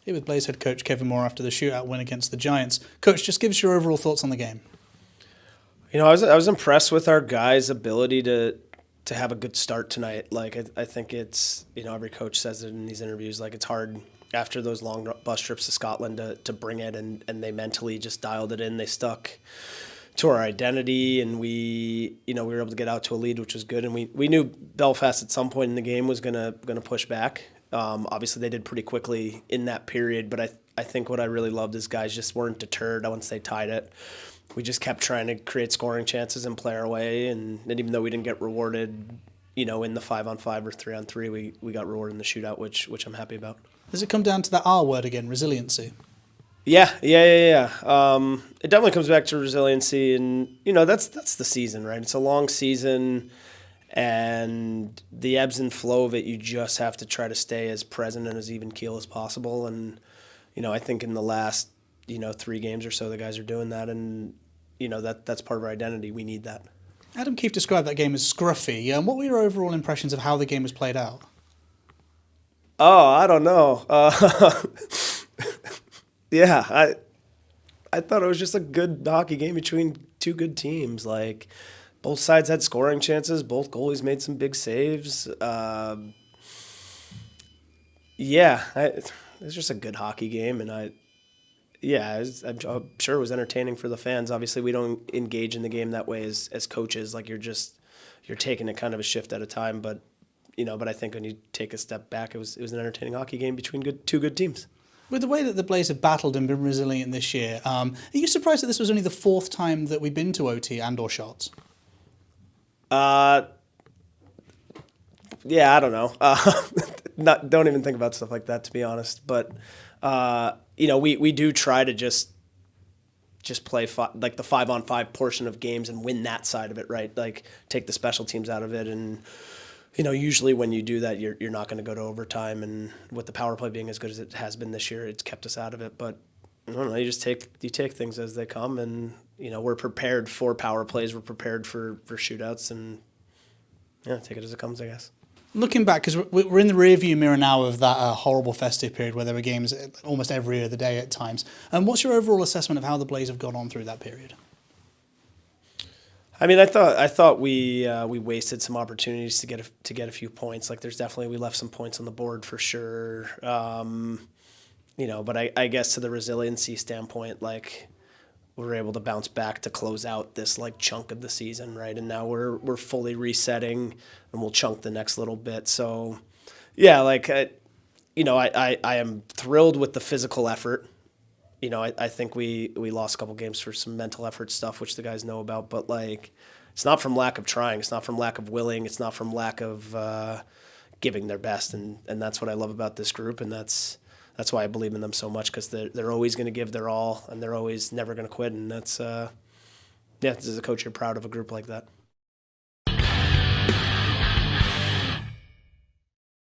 Here with Blaze head coach Kevin Moore after the shootout win against the Giants. Coach, just give us your overall thoughts on the game. You know, I was impressed with our guys' ability to have a good start tonight. Like I think it's, you know, every coach says it in these interviews, like it's hard after those long bus trips to Scotland to bring it, and they mentally just dialed it in. They stuck to our identity, and we were able to get out to a lead, which was good. And we knew Belfast at some point in the game was gonna push back. Obviously, they did pretty quickly in that period, but I think what I really loved is guys just weren't deterred. I wouldn't say tied it. We just kept trying to create scoring chances and play our way, and even though we didn't get rewarded, you know, in the 5-on-5 or 3-on-3, we got rewarded in the shootout, which I'm happy about. Does it come down to that R word again, resiliency? Yeah. It definitely comes back to resiliency, and you know that's the season, right? It's a long season, and the ebbs and flow of it. You just have to try to stay as present and as even keel as possible. And you know, I think in the last 3 games or so, the guys are doing that, and you know that's part of our identity. We need that. Adam Keefe described that game as scruffy. What were your overall impressions of how the game was played out? Oh, I don't know. Yeah, I thought it was just a good hockey game between 2 good teams. Like, both sides had scoring chances. Both goalies made some big saves. It was just a good hockey game, and I'm sure it was entertaining for the fans. Obviously, we don't engage in the game that way as coaches. Like, you're taking it kind of a shift at a time. But I think when you take a step back, it was an entertaining hockey game between 2 good teams. With the way that the Blaze have battled and been resilient this year, are you surprised that this was only the 4th time that we've been to OT and/or shots? Yeah, I don't know. Don't even think about stuff like that, to be honest. But we do try to just play like the 5-on-5 portion of games and win that side of it, right? Like, take the special teams out of it, and usually when you do that, you're not going to go to overtime. And with the power play being as good as it has been this year, it's kept us out of it. But I don't know, you take things as they come, and we're prepared for power plays, we're prepared for shootouts, and take it as it comes, I guess. Looking back, because we're in the rearview mirror now of that horrible festive period where there were games almost every other day at times. And what's your overall assessment of how the Blaze have gone on through that period? I mean, I thought we wasted some opportunities to get a few points. Like, we left some points on the board for sure. But I guess to the resiliency standpoint, like, we were able to bounce back to close out this like chunk of the season, right? And now we're fully resetting, and we'll chunk the next little bit. So, yeah, like I am thrilled with the physical effort. I think we lost a couple games for some mental effort stuff, which the guys know about. But, like, it's not from lack of trying. It's not from lack of willing. It's not from lack of giving their best. And that's what I love about this group, and that's why I believe in them so much, because they're always going to give their all, and they're always never going to quit. And that's, as a coach, you're proud of a group like that.